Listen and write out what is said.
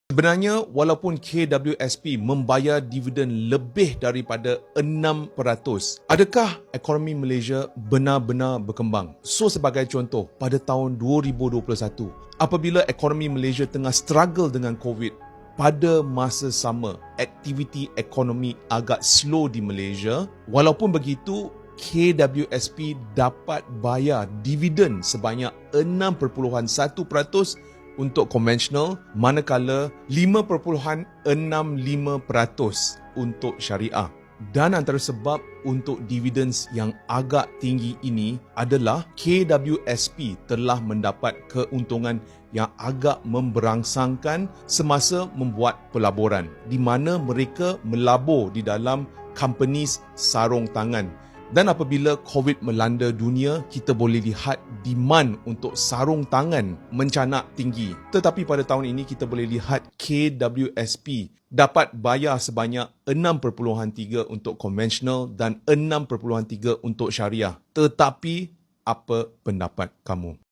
Sebenarnya, walaupun KWSP membayar dividen lebih daripada 6%, adakah ekonomi Malaysia benar-benar berkembang? So, sebagai contoh, pada tahun 2021, apabila ekonomi Malaysia tengah struggle dengan COVID, pada masa sama, aktiviti ekonomi agak slow di Malaysia. Walaupun begitu, KWSP dapat bayar dividen sebanyak 6.1% untuk konvensional, manakala 5.65% untuk syariah. Dan antara sebab untuk dividen yang agak tinggi ini adalah KWSP telah mendapat keuntungan yang agak memberangsangkan semasa membuat pelaburan, di mana mereka melabur di dalam companies sarung tangan. Dan apabila COVID melanda dunia, kita boleh lihat demand untuk sarung tangan mencanak tinggi. Tetapi pada tahun ini kita boleh lihat KWSP dapat bayar sebanyak 6.3 untuk konvensional dan 6.3 untuk syariah. Tetapi apa pendapat kamu?